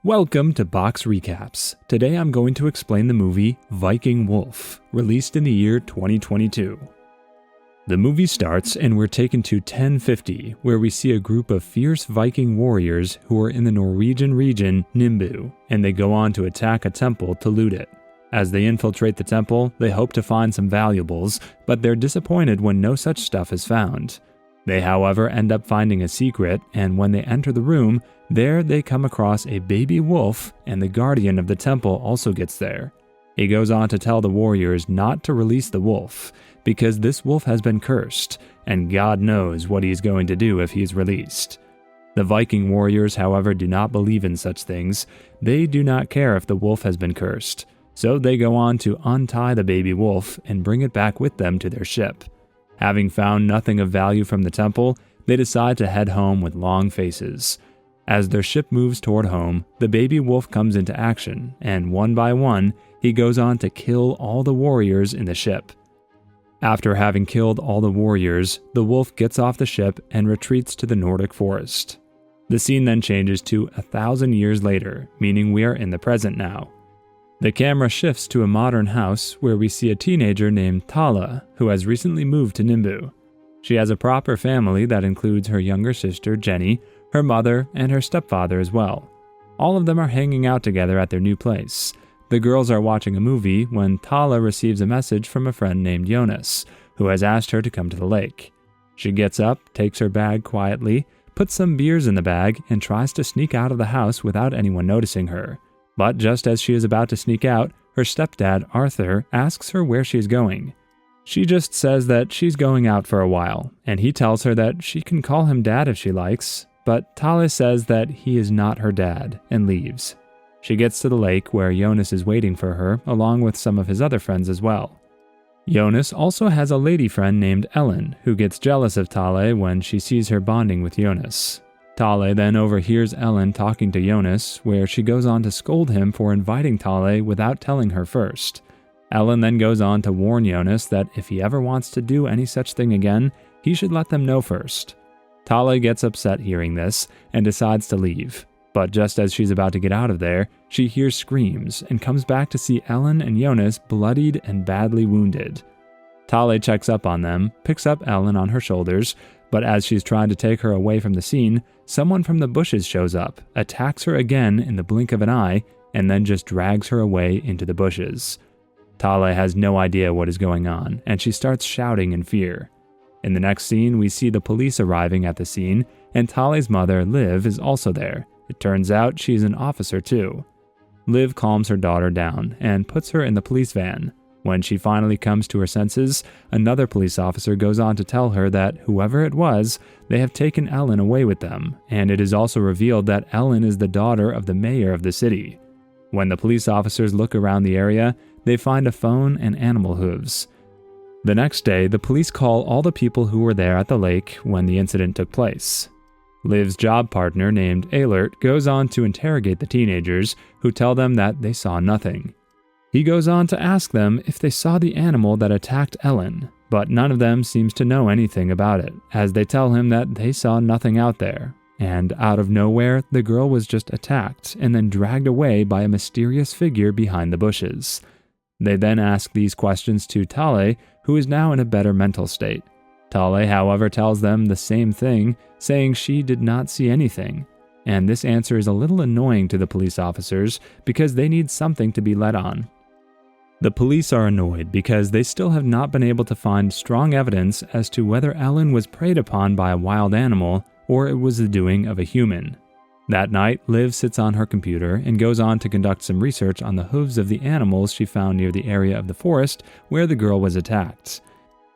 Welcome to Box Recaps. Today I'm going to explain the movie Viking Wolf, released in the year 2022. The movie starts and we're taken to 1050, where we see a group of fierce Viking warriors who are in the Norwegian region Nimbu, and they go on to attack a temple to loot it. As they infiltrate the temple, they hope to find some valuables, but they're disappointed when no such stuff is found. They, however, end up finding a secret, and when they enter the room, there they come across a baby wolf, and the guardian of the temple also gets there. He goes on to tell the warriors not to release the wolf, because this wolf has been cursed, and God knows what he's going to do if he's released. The Viking warriors, however, do not believe in such things. They do not care if the wolf has been cursed, so they go on to untie the baby wolf and bring it back with them to their ship. Having found nothing of value from the temple, they decide to head home with long faces. As their ship moves toward home, the baby wolf comes into action, and one by one, he goes on to kill all the warriors in the ship. After having killed all the warriors, the wolf gets off the ship and retreats to the Nordic forest. The scene then changes to 1,000 years later, meaning we are in the present now. The camera shifts to a modern house where we see a teenager named Tala, who has recently moved to Nimbu. She has a proper family that includes her younger sister, Jenny, her mother, and her stepfather as well. All of them are hanging out together at their new place. The girls are watching a movie when Tala receives a message from a friend named Jonas, who has asked her to come to the lake. She gets up, takes her bag quietly, puts some beers in the bag, and tries to sneak out of the house without anyone noticing her. But just as she is about to sneak out, her stepdad, Arthur, asks her where she is going. She just says that she's going out for a while, and he tells her that she can call him dad if she likes, but Tala says that he is not her dad, and leaves. She gets to the lake where Jonas is waiting for her, along with some of his other friends as well. Jonas also has a lady friend named Ellen, who gets jealous of Tala when she sees her bonding with Jonas. Tala then overhears Ellen talking to Jonas, where she goes on to scold him for inviting Tala without telling her first. Ellen then goes on to warn Jonas that if he ever wants to do any such thing again, he should let them know first. Tala gets upset hearing this and decides to leave, but just as she's about to get out of there, she hears screams and comes back to see Ellen and Jonas bloodied and badly wounded. Tala checks up on them, picks up Ellen on her shoulders, but as she's trying to take her away from the scene, someone from the bushes shows up, attacks her again in the blink of an eye, and then just drags her away into the bushes. Tala has no idea what is going on, and she starts shouting in fear. In the next scene, we see the police arriving at the scene, and Tala's mother, Liv, is also there. It turns out she's an officer too. Liv calms her daughter down and puts her in the police van. When she finally comes to her senses, another police officer goes on to tell her that whoever it was, they have taken Ellen away with them, and it is also revealed that Ellen is the daughter of the mayor of the city. When the police officers look around the area, they find a phone and animal hooves. The next day, the police call all the people who were there at the lake when the incident took place. Liv's job partner named Eilert goes on to interrogate the teenagers, who tell them that they saw nothing. He goes on to ask them if they saw the animal that attacked Ellen, but none of them seems to know anything about it, as they tell him that they saw nothing out there. And out of nowhere, the girl was just attacked and then dragged away by a mysterious figure behind the bushes. They then ask these questions to Tala, who is now in a better mental state. Tala, however, tells them the same thing, saying she did not see anything. And this answer is a little annoying to the police officers because they need something to be led on. The police are annoyed because they still have not been able to find strong evidence as to whether Ellen was preyed upon by a wild animal or it was the doing of a human. That night, Liv sits on her computer and goes on to conduct some research on the hooves of the animals she found near the area of the forest where the girl was attacked.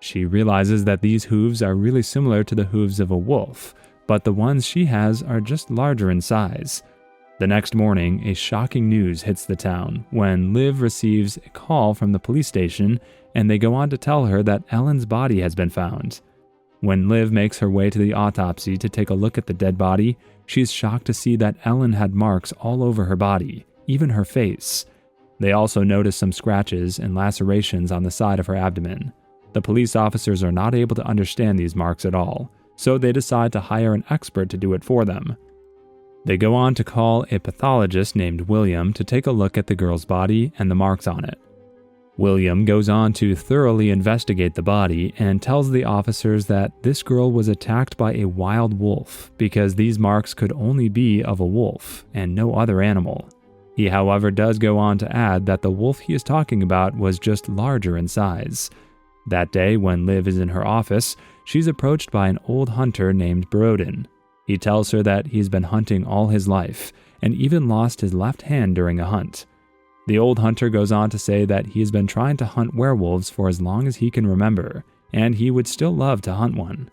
She realizes that these hooves are really similar to the hooves of a wolf, but the ones she has are just larger in size. The next morning, a shocking news hits the town when Liv receives a call from the police station, and they go on to tell her that Ellen's body has been found. When Liv makes her way to the autopsy to take a look at the dead body, she's shocked to see that Ellen had marks all over her body, even her face. They also notice some scratches and lacerations on the side of her abdomen. The police officers are not able to understand these marks at all, so they decide to hire an expert to do it for them. They go on to call a pathologist named William to take a look at the girl's body and the marks on it. William goes on to thoroughly investigate the body and tells the officers that this girl was attacked by a wild wolf because these marks could only be of a wolf and no other animal. He, however, does go on to add that the wolf he is talking about was just larger in size. That day, when Liv is in her office, she's approached by an old hunter named Broden. He tells her that he's been hunting all his life and even lost his left hand during a hunt. The old hunter goes on to say that he has been trying to hunt werewolves for as long as he can remember, and he would still love to hunt one.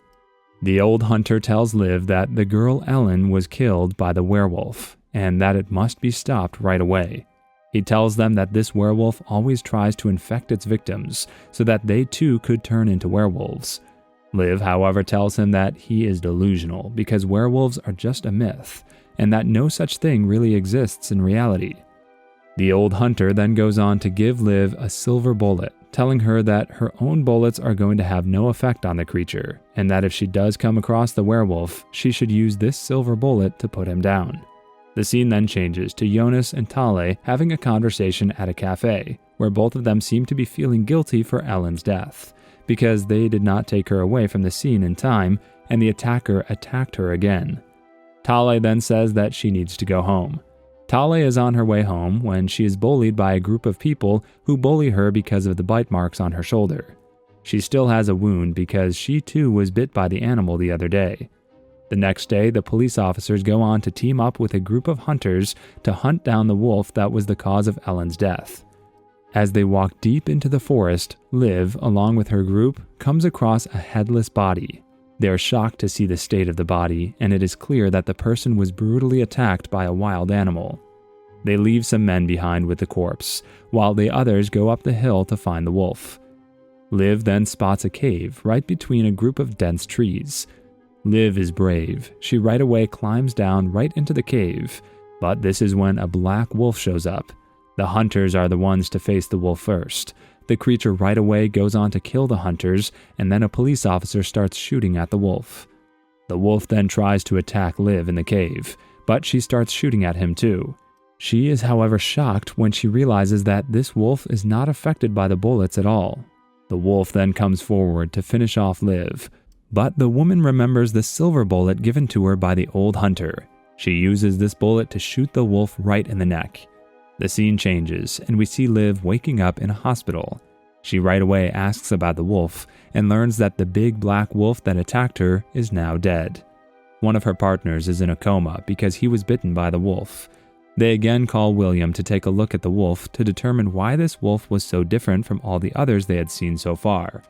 The old hunter tells Liv that the girl Ellen was killed by the werewolf, and that it must be stopped right away. He tells them that this werewolf always tries to infect its victims so that they too could turn into werewolves. Liv, however, tells him that he is delusional because werewolves are just a myth, and that no such thing really exists in reality. The old hunter then goes on to give Liv a silver bullet, telling her that her own bullets are going to have no effect on the creature, and that if she does come across the werewolf, she should use this silver bullet to put him down. The scene then changes to Jonas and Tale having a conversation at a cafe, where both of them seem to be feeling guilty for Ellen's death, because they did not take her away from the scene in time, and the attacker attacked her again. Tale then says that she needs to go home. Tale is on her way home when she is bullied by a group of people who bully her because of the bite marks on her shoulder. She still has a wound because she too was bit by the animal the other day. The next day, the police officers go on to team up with a group of hunters to hunt down the wolf that was the cause of Ellen's death. As they walk deep into the forest, Liv, along with her group, comes across a headless body. They are shocked to see the state of the body, and it is clear that the person was brutally attacked by a wild animal. They leave some men behind with the corpse, while the others go up the hill to find the wolf. Liv then spots a cave right between a group of dense trees. Liv is brave. She right away climbs down right into the cave, but this is when a black wolf shows up. The hunters are the ones to face the wolf first. The creature right away goes on to kill the hunters, and then a police officer starts shooting at the wolf. The wolf then tries to attack Liv in the cave, but she starts shooting at him too. She is, however, shocked when she realizes that this wolf is not affected by the bullets at all. The wolf then comes forward to finish off Liv, but the woman remembers the silver bullet given to her by the old hunter. She uses this bullet to shoot the wolf right in the neck. The scene changes, and we see Liv waking up in a hospital. She right away asks about the wolf, and learns that the big black wolf that attacked her is now dead. One of her partners is in a coma because he was bitten by the wolf. They again call William to take a look at the wolf to determine why this wolf was so different from all the others they had seen so far.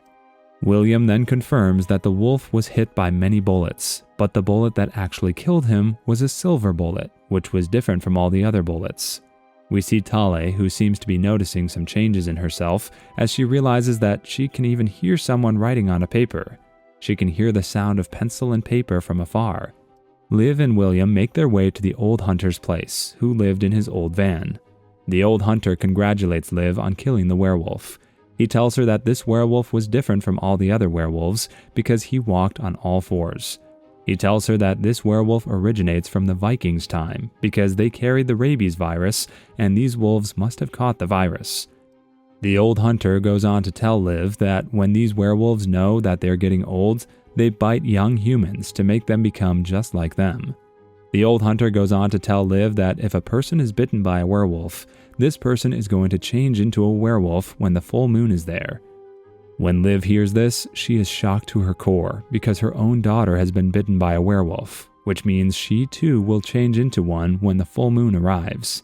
William then confirms that the wolf was hit by many bullets, but the bullet that actually killed him was a silver bullet, which was different from all the other bullets. We see Tale, who seems to be noticing some changes in herself, as she realizes that she can even hear someone writing on a paper. She can hear the sound of pencil and paper from afar. Liv and William make their way to the old hunter's place, who lived in his old van. The old hunter congratulates Liv on killing the werewolf. He tells her that this werewolf was different from all the other werewolves because he walked on all fours. He tells her that this werewolf originates from the Vikings' time because they carried the rabies virus, and these wolves must have caught the virus. The old hunter goes on to tell Liv that when these werewolves know that they're getting old, they bite young humans to make them become just like them. The old hunter goes on to tell Liv that if a person is bitten by a werewolf, this person is going to change into a werewolf when the full moon is there. When Liv hears this, she is shocked to her core because her own daughter has been bitten by a werewolf, which means she too will change into one when the full moon arrives.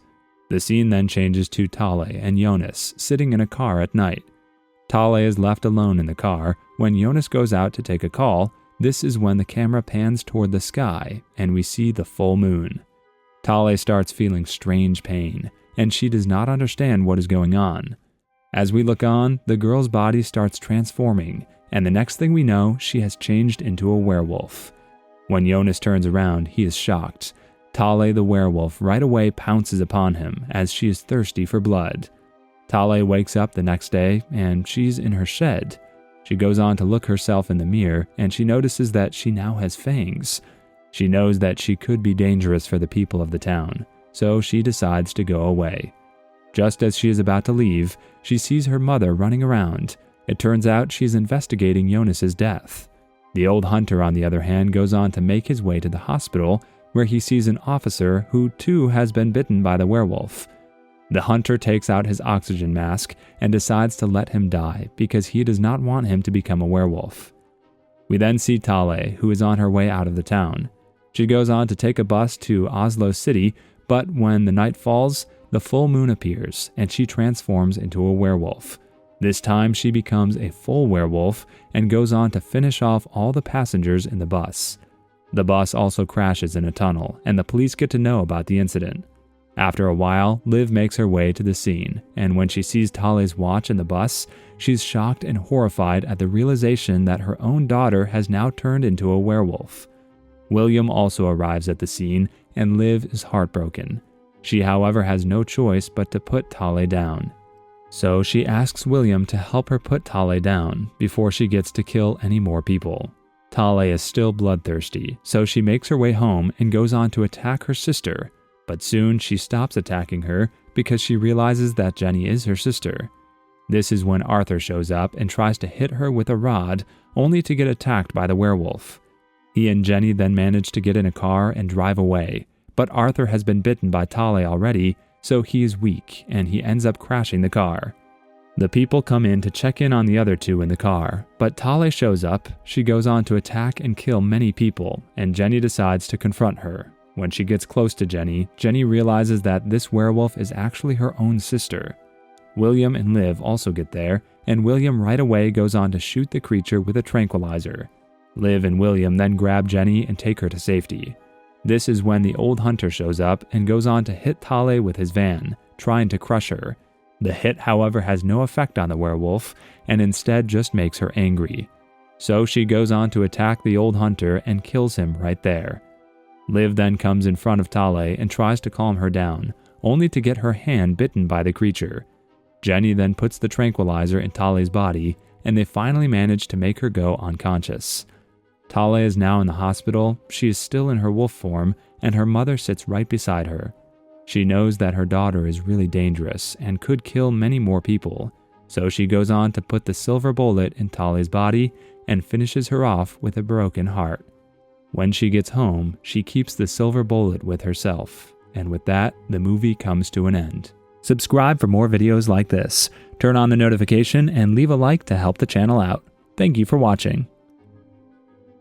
The scene then changes to Tale and Jonas sitting in a car at night. Tale is left alone in the car. When Jonas goes out to take a call, this is when the camera pans toward the sky and we see the full moon. Tale starts feeling strange pain, and she does not understand what is going on. As we look on, the girl's body starts transforming, and the next thing we know, she has changed into a werewolf. When Jonas turns around, he is shocked. Tale the werewolf right away pounces upon him as she is thirsty for blood. Tale wakes up the next day, and she's in her shed. She goes on to look herself in the mirror, and she notices that she now has fangs. She knows that she could be dangerous for the people of the town, so she decides to go away. Just as she is about to leave, she sees her mother running around. It turns out she's investigating Jonas's death. The old hunter, on the other hand, goes on to make his way to the hospital, where he sees an officer who too has been bitten by the werewolf. The hunter takes out his oxygen mask and decides to let him die because he does not want him to become a werewolf. We then see Tale, who is on her way out of the town. She goes on to take a bus to Oslo City, but when the night falls, the full moon appears and she transforms into a werewolf. This time she becomes a full werewolf and goes on to finish off all the passengers in the bus. The bus also crashes in a tunnel, and the police get to know about the incident. After a while, Liv makes her way to the scene, and when she sees Tale's watch in the bus, she's shocked and horrified at the realization that her own daughter has now turned into a werewolf. William also arrives at the scene, and Liv is heartbroken. She, however, has no choice but to put Tale down. So she asks William to help her put Tale down before she gets to kill any more people. Tale is still bloodthirsty, so she makes her way home and goes on to attack her sister, but soon she stops attacking her because she realizes that Jenny is her sister. This is when Arthur shows up and tries to hit her with a rod, only to get attacked by the werewolf. He and Jenny then manage to get in a car and drive away, but Arthur has been bitten by Tale already, so he is weak and he ends up crashing the car. The people come in to check in on the other two in the car, but Tale shows up. She goes on to attack and kill many people, and Jenny decides to confront her. When she gets close to Jenny, Jenny realizes that this werewolf is actually her own sister. William and Liv also get there, and William right away goes on to shoot the creature with a tranquilizer. Liv and William then grab Jenny and take her to safety. This is when the old hunter shows up and goes on to hit Tale with his van, trying to crush her. The hit, however, has no effect on the werewolf, and instead just makes her angry. So she goes on to attack the old hunter and kills him right there. Liv then comes in front of Tale and tries to calm her down, only to get her hand bitten by the creature. Jenny then puts the tranquilizer in Tale's body, and they finally manage to make her go unconscious. Tale is now in the hospital. She is still in her wolf form, and her mother sits right beside her. She knows that her daughter is really dangerous and could kill many more people, so she goes on to put the silver bullet in Tale's body and finishes her off with a broken heart. When she gets home, she keeps the silver bullet with herself, and with that, the movie comes to an end. Subscribe for more videos like this, turn on the notification, and leave a like to help the channel out. Thank you for watching.